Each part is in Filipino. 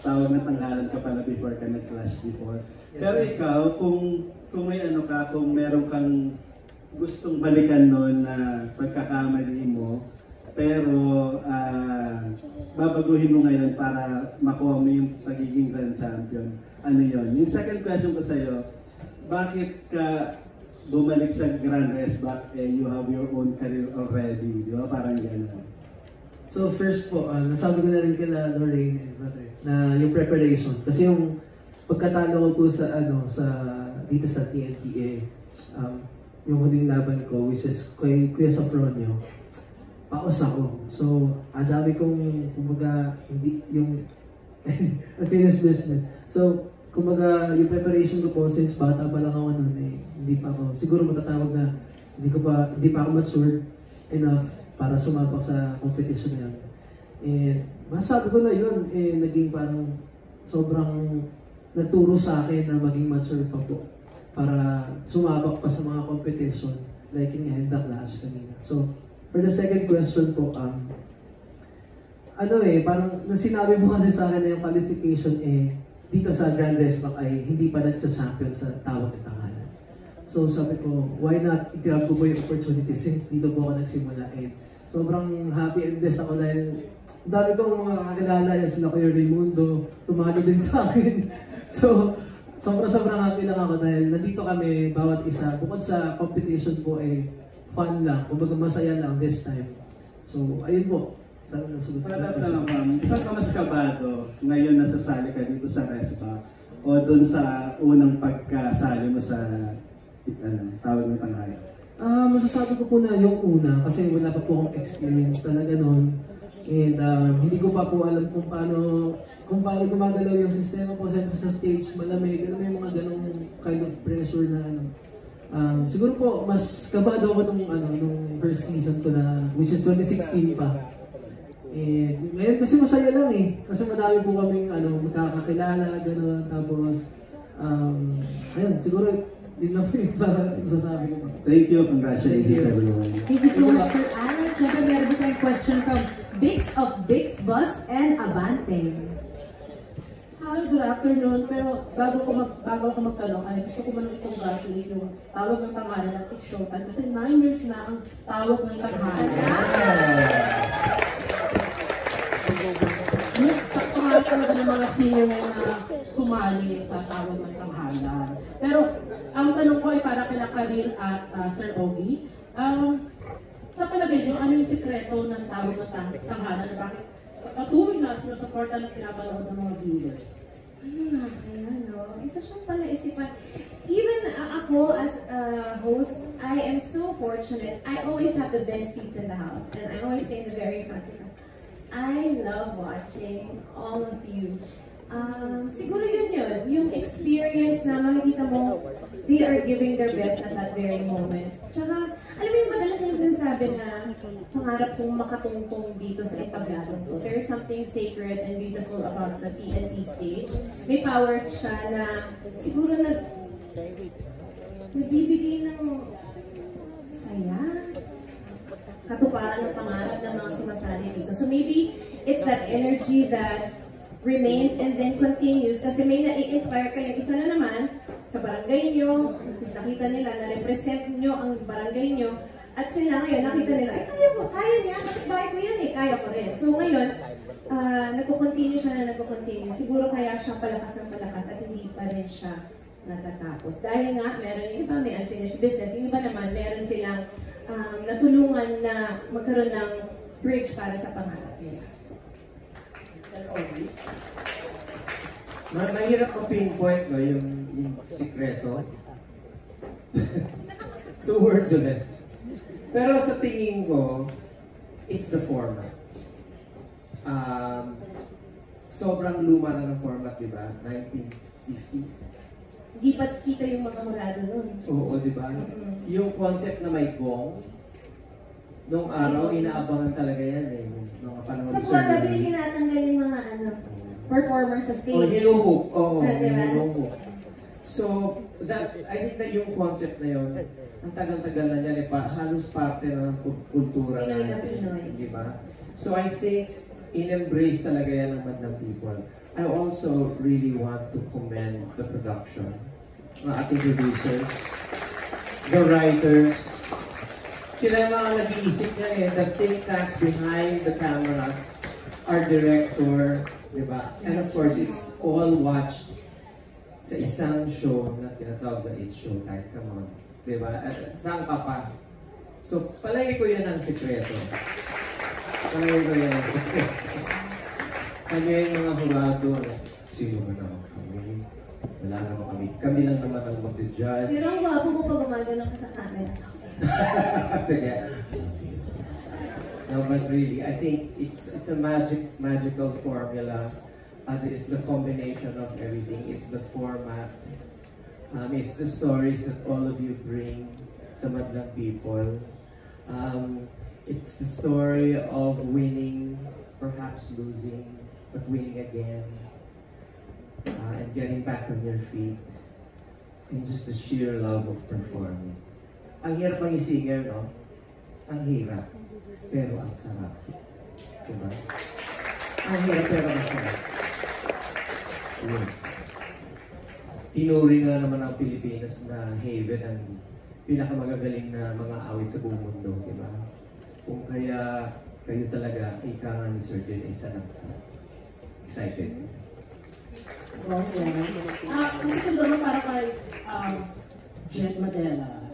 tawag na tanghalan ka pala before ka nag-clash before. Yes, Pero ikaw, kung may ano ka, kung meron kang gustong balikan noon na pagkakamali mo, pero babaguhin mo ngayon para makuha mo yung pagiging grand champion. Ano yon? Yung second question ko sa'yo, bakit ka bumalik sa Grand Race back, you have your own career already, di ba? Parang gano'n. So first po, nasabi ko na rin kila Lorraine na yung preparation. Kasi yung pagkatalo ko po sa dito sa TNTA, yung huling laban ko, which is Kuya Safronio, paos ako. So, ang dami kong, kumbaga, hindi, yung unfinished business. So, kumbaga, yung preparation ko po, since bata pa lang ako noon, hindi pa ako, siguro matatawag na, hindi pa ako mature enough para sumabak sa competition na yun. And, masasabi ko na yun, naging parang, sobrang naturo sa akin na maging mature pa po para sumabak pa sa mga competition like in the clash kanina. So, for the second question po, parang sinabi mo kasi sa akin na yung qualification dito sa Grand Race Back ay hindi pa nagsa-champion sa tawag at tangalan. So, sabi ko, why not i-grab ko po yung opportunity since dito po ako nagsimula sobrang happy and blessed ako dahil dami kong mga kakilala yan, sila Kuya Raimundo, tumalo din sa akin. So, sobrang happy lang ako dahil nandito kami, bawat isa. Bukod sa competition po fun lang, kumbaga masaya lang this time. So, ayun po. Sana nasagot ko. Para lang ma'am, isang ka mas kabado ngayon nasasali ka dito sa ResBack o dun sa unang pagkasali mo sa tawag ng tanghali? Masasabi ko po na yung una kasi wala pa po akong experience talaga noon. And hindi ko pa po alam kung paano gumagalaw yung sistema po sa stage, malamig, may mga ganong kind of pressure na siguro po mas kabado ako nung first season ko na, which is 2016 pa. Ngayon kasi masaya lang kasi madami po kaming magkakakilala, gano'n, tapos ayun, siguro yun na po yung sasabi ko. Thank you, congratulations everyone. Thank you so much for Anna. Siyempre meron po tayong question from Bix of Bix Bus and Abante. Hello, good afternoon. Pero bago ako magtanong, gusto ko man i-congratulate yung tawag ng tanghalan at It's Showtime kasi 9 years na ang tawag ng tanghalan. Pangarap talaga ng mga senior na sumali sa tawag ng tanghalan. Pero ang tanong ko ay para kila Karil at Sir Ogie. Sa palagay niyo, ano yung sikreto ng tawag ng tanghalan na bakit patuloy na sinusuportan at pinapanood ng mga viewers? Ano nga kaya, no? Isa siyang palaisipan. Even ako as a host, I am so fortunate. I always have the best seats in the house. And I always stay in the very front because I love watching all of you. Siguro yun. Yung experience na makikita mo, they are giving their best at that very moment. Tsaka, alam mo yung madalas na sinasabi na pangarap kong makatungtong dito sa entablado ko. There is something sacred and beautiful about the TNT stage. May powers siya na siguro nagbibigay ng saya, katuparan ng pangarap ng mga sumasali dito. So maybe it's that energy that remains and then continues kasi may na-inspire kayo. Isa na naman sa barangay nyo, nakita nila na represent nyo ang barangay nyo at sila ngayon nakita nila, kaya niya, bakit ko yan kaya ko rin. So ngayon, nagko-continue siya na nagko-continue. Siguro kaya siya palakas ng palakas at hindi pa rin siya natatapos. Dahil nga, meron yung iba may unfinished business, yung iba naman meron silang natulungan na magkaroon ng bridge para sa pangarap nila. Mahirap ko pinpoint yung sikreto. 2 words ulit. Pero sa tingin ko, it's the format. Sobrang luma na ng format, di ba? 1950s. Hindi pa kita yung mga murado nun. Oo, di ba? Yung concept na may gong, noong araw, inaabangan talaga yan mga panahon sa mga gabi, tinatanggal yung mga performers sa stage. Hinuhook. Diba? Hinuhook. So, I think na yung concept na yun, ang tagal-tagal na yan, halos parte na ng kultura Pinoy na natin. Pinoy. Di ba? So, I think, in-embrace talaga yan ng Madlang People. I also really want to commend the production, mga ating producers, the writers. Sila yung mga nag-iisip niya eh, the think tanks behind the cameras, our director, diba? And of course, it's all watched sa isang show na tinatawag na It's Showtime. Come on. Diba? Saan ka pa? So, palagi ko yan ang sekreto. Palagi ko yan ang sekreto. Kami yung mga hurado, sino ba naman kami? Wala naman kami. Kami lang naman ang mag-judge. Pero ang wapo mo pag gumagano ka sa camera. Sige. No, but really, I think it's a magical formula. It's the combination of everything. It's the format. It's the stories that all of you bring sa Madlang People. It's the story of winning, perhaps losing, but winning again, and getting back on your feet, and just the sheer love of performing. Ang hirap ang isinger, no? Ang hirap, pero ang sarap. Diba? Ang hirap, pero ang sarap. Yun. Tinuri nga naman ang Pilipinas na haven ang pinakamagagaling na mga awit sa buong mundo, diba? Kung kaya kayo talaga, ika nga ni Sir Jen, isa lang. Excited. Okay. Ang gusto naman para kay Jet Madela.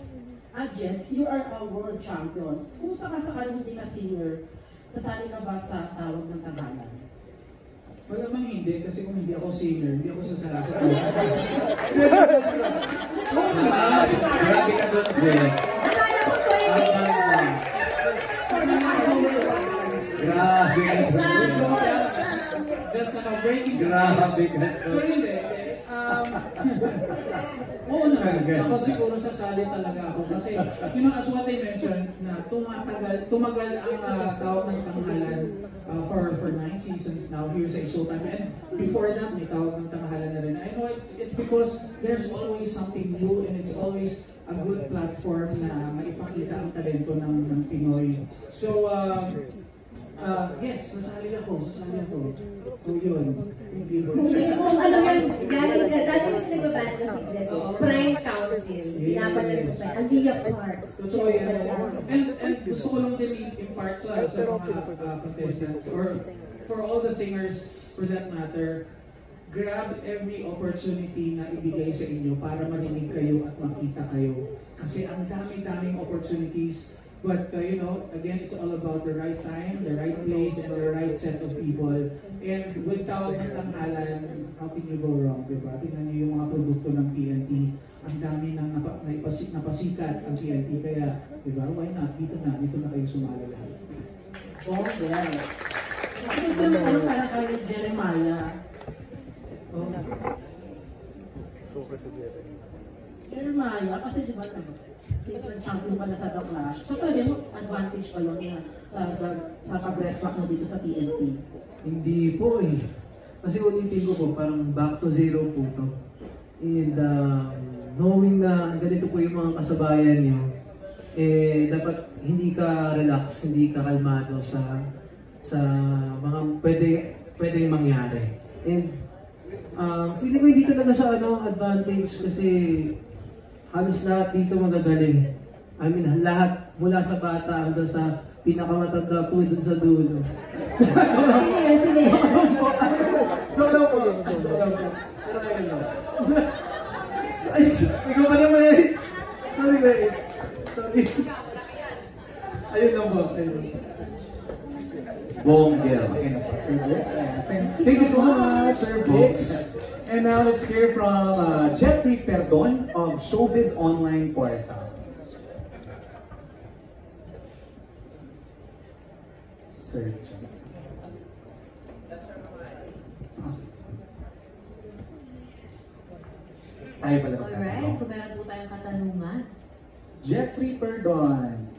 Jets, you are a world champion. Kung sakasakali hindi ka singer, sasali ka ba sa tawag ng tanghalan? Wala mang hindi, kasi kung hindi ako singer, hindi ako sasali sa Grabe ka doon, Jen. Grabe ka doon. Just breaking Grabe ka doon. Oo naman, ako siguro sasali talaga ako kasi as what I mentioned na tumagal ang tawag ng tanghalan for 9 seasons now here sa Showtime, and before that may tawag ng tanghalan na rin. I know it's because there's always something new and it's always a good platform na maipakita ang talento ng Pinoy. So yes, sasali ako. So yun. Kung ano yun, galing ka, dati mas nagbaband na si Jet, Prime Council, pinapanood ko pa, Aliyah Parks. Totoo yan. And gusto ko lang din i-impart sa mga contestants or for all the singers for that matter, grab every opportunity na ibigay sa inyo para marinig kayo at makita kayo. Kasi ang daming opportunities. But again, it's all about the right time, the right place, and the right set of people. And with tawag ng tanghalan, how can you go wrong, diba? Tingnan niyo yung mga produkto ng TNT. Ang dami nang napasikat ang TNT. Kaya, diba, why not? Dito na kayo sumali lahat. Okay. Ito naman para kay Jeremiah. Focus sa Jeremiah, kasi diba season champion pala sa The Clash. So pwede mo advantage pa yun sa pag-breast back mo dito sa TNT? Hindi po eh. Kasi ulitin ko po, parang back to zero po to. And knowing na ganito po yung mga kasabayan nyo, dapat hindi ka relax, hindi ka kalmado sa mga pwedeng mangyari. And feeling ko hindi talaga sa advantage kasi halos lahat dito magagaling. I mean, lahat mula sa bata hanggang sa pinakamatanda po dun sa dulo. Sige. Joke lang po. Pero ayun lang. Ay, ikaw pa naman eh. Sorry guys. Sorry. Ayun lang po. Bonggel. Thank you so much, Sir Bix. And now let's hear from Jeffrey Perdon of Showbiz Online Portal. Sir Jeff. Tayo pala ba? Alright, so meron po tayong katanungan. Jeffrey Perdon.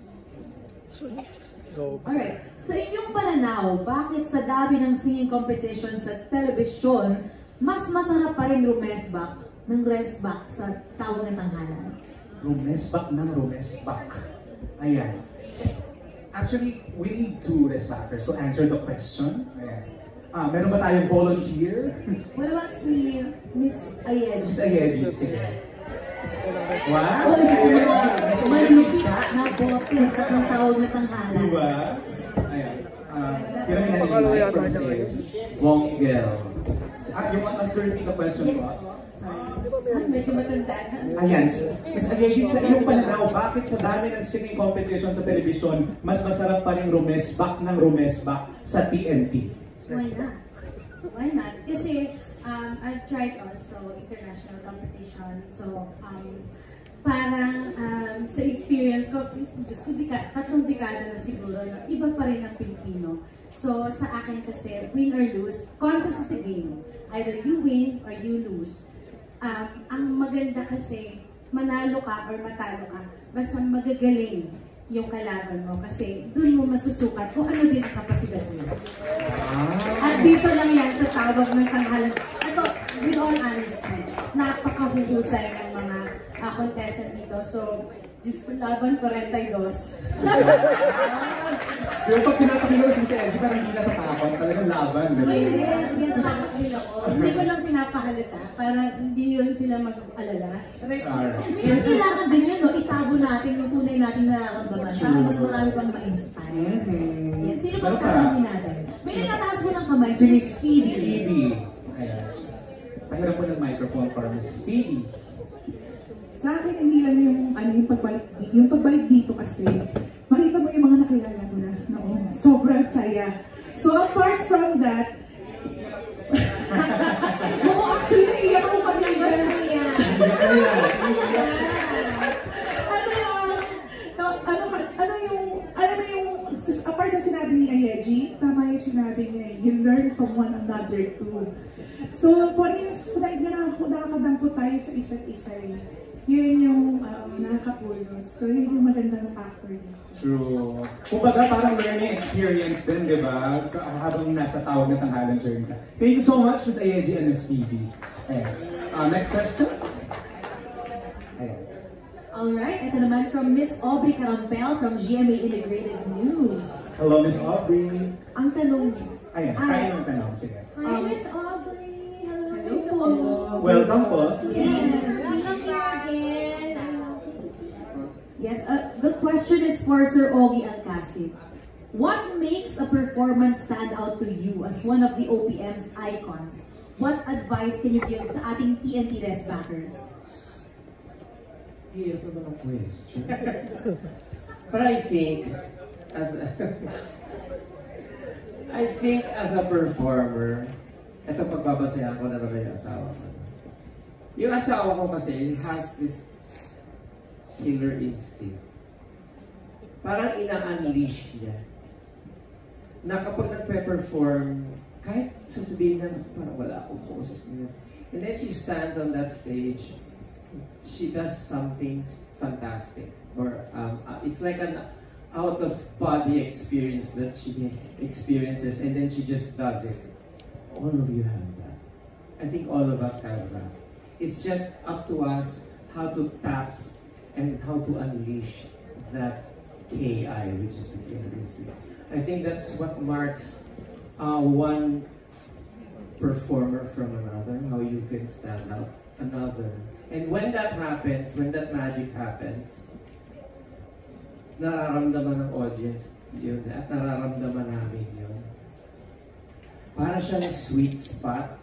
Alright, sa inyong pananaw, bakit sa dami ng singing competition sa telebisyon, mas masarap pa rin rumesbak ng resbak sa tawag ng tanghalan? Rumesbak ng rumesbak. Ayan. Actually, we need two responders to answer the question. Ayan. Meron ba tayong volunteer? What about si Miss Ayeji? Miss Ayeji, sige. Wow! Malupit na boses ng tawag na tanghalan. Diba? Ayan. Yung mic from Miss Ayeji. Wonggel. You want us to repeat the question Yes. po? Medyo matandaan. Ayan, Miss Ayeji, sa iyong pananaw, bakit sa dami ng singing competition sa telebisyon, mas masarap pa rin rumesbak ng rumesbak sa TNT? Why not? Why not? Kasi I've tried also international competition. So, parang sa experience ko, Diyos ko, tatlong dekada na siguro, no, iba pa rin ang Pilipino. So, sa akin kasi, win or lose, contest is a game. Either you win or you lose. Ang maganda kasi, manalo ka or matalo ka, basta magagaling yung kalaban mo kasi doon mo masusukat kung ano din ang kapasidad mo. At dito lang yan sa tawag ng tanghalan. Ito, with all honesty, napakahuhusay ng mga contestant dito. So, Diyos ko, laban 42. Yung pag pinapakilo si Ayeji, parang hindi natatakot. Talagang laban. Hindi, hindi ko lang pinapahalata para hindi yun sila mag-alala. Pero kailangan din yun, no? Itago natin yung tunay natin nararamdaman para mas marami pang ma-inspire. Yes, sino bang tatanungin natin? May nagtataas mo ng kamay, si Miss Phoebe. Phoebe. Ayan. Pahirap mo ng microphone para Miss Phoebe. Sa akin, hindi lang yung pagbalik dito kasi makita mo yung mga nakilala ko na noon. Sobrang saya. So apart from that, actually naiiyak ako kanina. Apart sa sinabi ni Ayeji, tama yung sinabi niya, you learn from one another too. So, kung ano yung nakakadampot tayo sa isa't isa rin, yun yung nakakapulot. So, yun yung magandang factor niya. True. Kumbaga parang learning experience din, di ba? Habang nasa tawag na tanghalan journey ka. Thank you so much, Ms. Ayeji and Ms. Phoebe. Next question. Ayan. Alright, ito naman from Miss Aubrey Carampel from GMA Integrated News. Hello, Ms. Aubrey. Ang tanong niyo. Ayan, kaya yung tanong. Sige. Hi, Miss Aubrey. Hello po. Welcome po. Yes. Yes, the question is for Sir Ogie Alcacid. What makes a performance stand out to you as one of the OPM's icons? What advice can you give sa ating TNT Res backers? Hirap naman ang question. But I think, as a performer, ito pagbabasayan ko na naman yung asawa ko. Yung asawa ko kasi has this killer instinct. Parang ina-unleash niya. Na kapag nagpe-perform, kahit sasabihin na parang wala akong boses niya. And then she stands on that stage, she does something fantastic. Or it's like an out-of-body experience that she experiences and then she just does it. All of you have that. I think all of us have that. It's just up to us how to tap and how to unleash that KI, which is the killer instinct. I think that's what marks one performer from another, how you can stand out another. And when that happens, when that magic happens, nararamdaman ng audience yun at nararamdaman namin yun. Para siyang sweet spot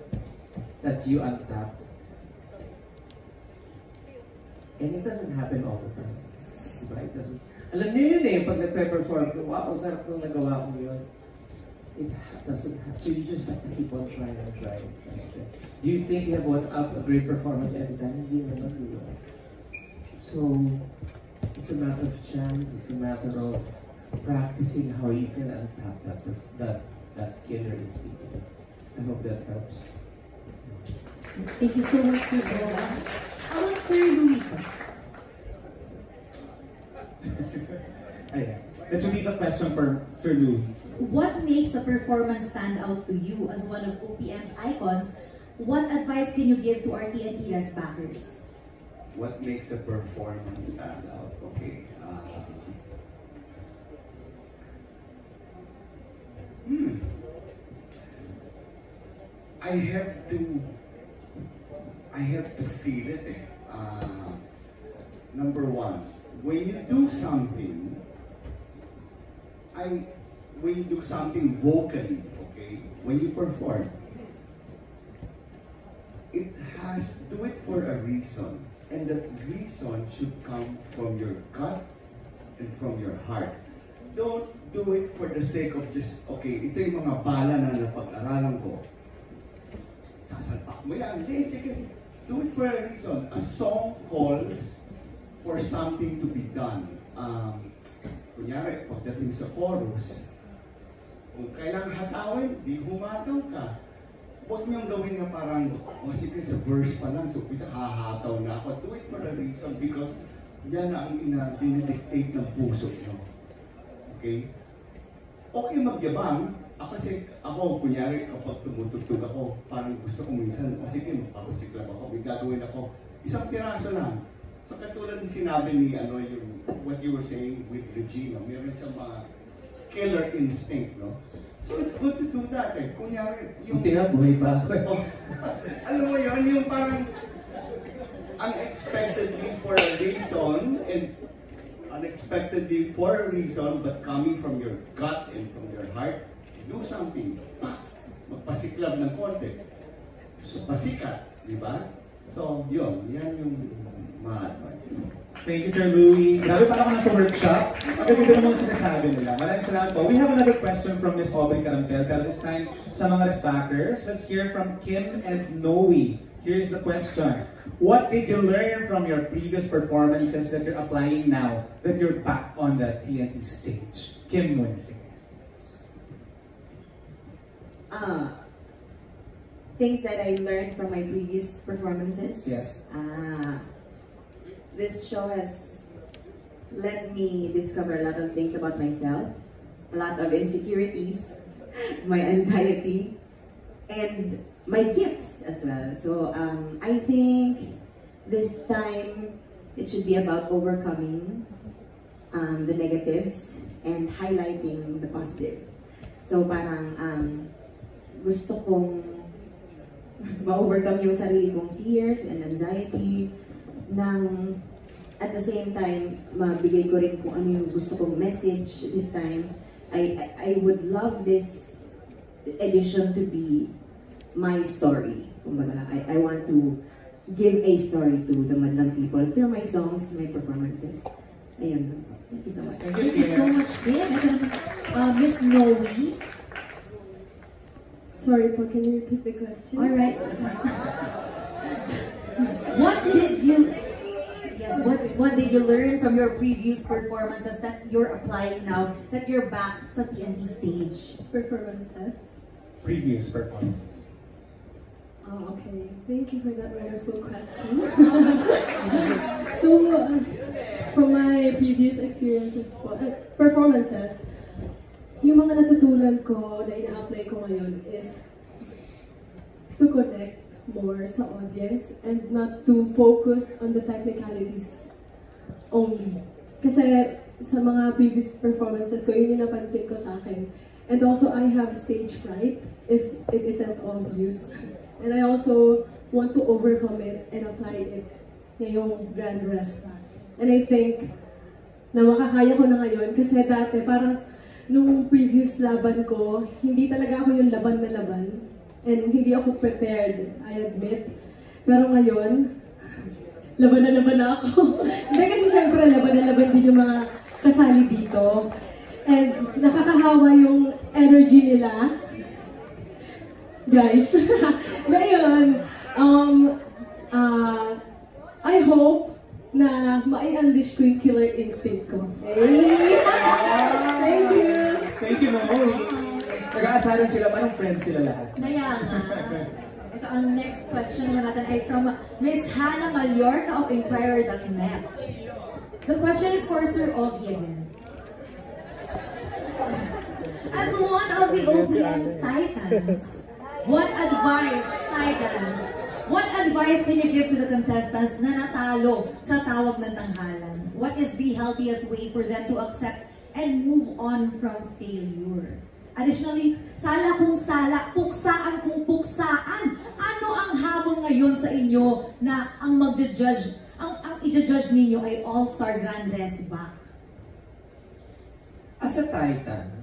that you untap. And it doesn't happen all the time. Diba? It doesn't. Alam niyo yun eh, pag nagpe-perform, wow, sarap nung nagawa ko yun. It doesn't happen. So you just have to keep on trying and trying. Do you think you have a great performance every time? Hindi naman, diba? So, it's a matter of chance, it's a matter of practicing how you can untap that killer instinct. I hope that helps. Thank you so much, Sir Boga. How about Sir Louie? Let's repeat the question for Sir Louie. What makes a performance stand out to you as one of OPM's icons? What advice can you give to our TNT Res backers? What makes a performance stand out? Okay. I have to feel it. Number one, when you do something, when you do something vocally, okay, when you perform, do it for a reason, and that reason should come from your gut and from your heart. Don't do it for the sake of just, okay, ito yung mga bala na napag-aralan ko. Sasalpak mo yan. Hindi, sige. Do it for a reason. A song calls for something to be done. Kunyari, pagdating sa chorus, kung kailangan hatawin, di humataw ka. Huwag niyong gawin na parang, sige sa verse pa lang, so bisa hahataw na ako. Do it for a reason because yan ang dinidictate ng puso niyo. Okay? Okay magyabang. Ako, kunyari, kapag tumutugtog ako, parang gusto ko minsan, sige, magpakusiklab ako, may gagawin ako. Isang piraso lang. So katulad din sinabi ni, yung, what you were saying with Regina, meron siyang mga killer instinct, no? So it's good to do that, eh. Kunyari, yung... Buti nga, buhay pa ako. Alam mo yun, yung parang unexpectedly for a reason, but coming from your gut and from your heart, do something. Magpasiklab ng konti. So, pasikat, di ba? So, yan yung ma-advise. Thank you, Sir Louie. Grabe pala ako nasa workshop. Ang ganda naman sinasabi nila. Maraming salamat po. We have another question from Ms. Aubrey Carampel. Pero this time, sa mga responders, let's hear from Kim and Noe. Here's the question. What did you learn from your previous performances that you're applying now that you're back on the TNT stage? Kim muna. Things that I learned from my previous performances. Yes. This show has let me discover a lot of things about myself, a lot of insecurities, my anxiety, and my gifts as well. So I think this time it should be about overcoming the negatives and highlighting the positives. So parang gusto kong ma-overcome yung sarili kong fears and anxiety nang at the same time mabigay ko rin kung ano yung gusto kong message this time. I would love this edition to be my story. Kumbaga, I want to give a story to the Madlang people through my songs, through my performances. Ayun. Thank you so much. Thank you so much, Kim. Miss Noe. Sorry po, can you repeat the question? All right. What did you learn from your previous performances that you're applying now that you're back sa TNT stage? Performances? Previous performances. Oh, okay. Thank you for that wonderful question. So, from my previous experiences, performances, yung mga natutunan ko na ina-apply ko ngayon is to connect more sa audience and not to focus on the technicalities only. Kasi sa mga previous performances ko, yun yung napansin ko sa akin. And also, I have stage fright if it isn't obvious. And I also want to overcome it and apply it ngayong Grand Rest Back. And I think na makakaya ko na ngayon kasi dati parang nung previous laban ko, hindi talaga ako yung laban na laban. And hindi ako prepared, I admit. Pero ngayon, laban na ako. Hindi kasi syempre laban na laban din yung mga kasali dito. And nakakahawa yung energy nila. Guys. Ngayon, I hope na mai-unleash ko yung killer instinct ko. Hey! Thank you! Thank you, Noe. Nag-aasaran sila, parang friends sila lahat. Kaya nga. Ito ang next question naman natin ay from Miss Hannah Mallorca of Inquirer.net. The question is for Sir Augie again. As one of the OPM Titans, what advice can you give to the contestants na natalo sa tawag ng tanghalan? What is the healthiest way for them to accept and move on from failure? Additionally, sala kung sala, puksaan kung puksaan. Ano ang hamon ngayon sa inyo na ang magja-judge, ang i-judge ninyo ay All-Star Grand Rest back? As a Titan,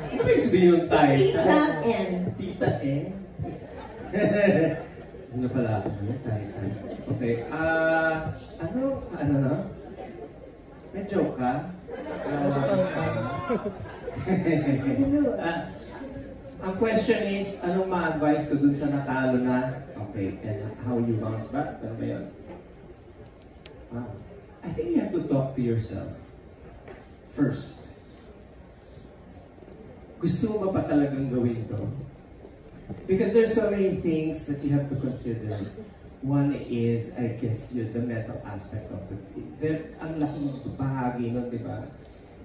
ano ba yung sabihin yung Titan? Tita N. Tita N? Ano pala ako yung Titan? Okay, ano na? May joke ka? Ang question is, anong ma-advise ko dun sa natalo na? Okay, and how you bounce back? Ano ba yun? I think you have to talk to yourself first. Gusto mo ba talagang gawin to? Because there's so many things that you have to consider. One is, I guess, the mental aspect of it. Ang laking bahagi nun, di ba?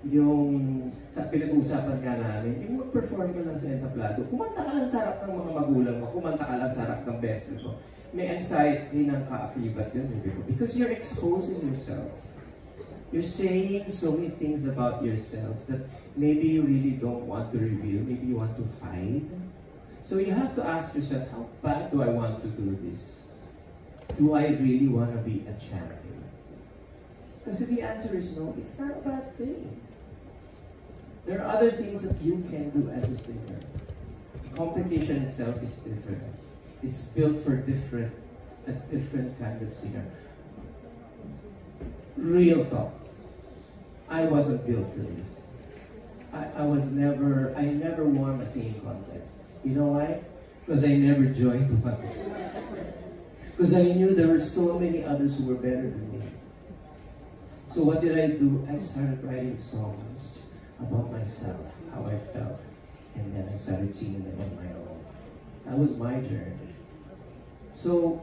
Yung, sa pinag-uusapan nga namin, yung mag-perform ka lang sa entablado, kumanta ka lang sa harap ng mga magulang mo, kumanta ka lang sa harap ng best friend mo. May anxiety ng kaakibat yun, di ba? Because you're exposing yourself. You're saying so many things about yourself that maybe you really don't want to reveal, maybe you want to hide. So you have to ask yourself, how bad do I want to do this? Do I really want to be a champion? Because if the answer is no, it's not a bad thing. There are other things that you can do as a singer. Competition itself is different. It's built for a different kind of singer. Real talk. I wasn't built for this. I never won a singing contest. You know why? Because I never joined one. Because I knew there were so many others who were better than me. So what did I do? I started writing songs about myself, how I felt, and then I started singing them on my own. That was my journey. So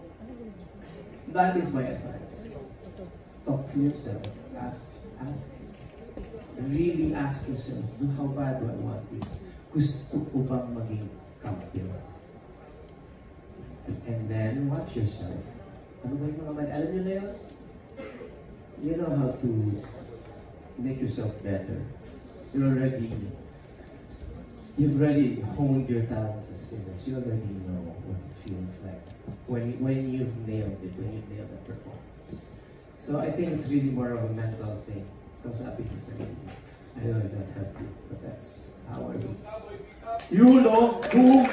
that is my advice. Talk to yourself. Ask. Really ask yourself, how bad do I want this? Gusto ko bang maging kampiyon? And then watch yourself. Ano ba yung mga mali? Alam niyo na yun? You know how to make yourself better. You've already honed your talents as singers. You already know what it feels like when you've nailed it, when you've nailed the performance. So I think it's really more of a mental thing. Because I know I don't have to, but that's how I do. You know who?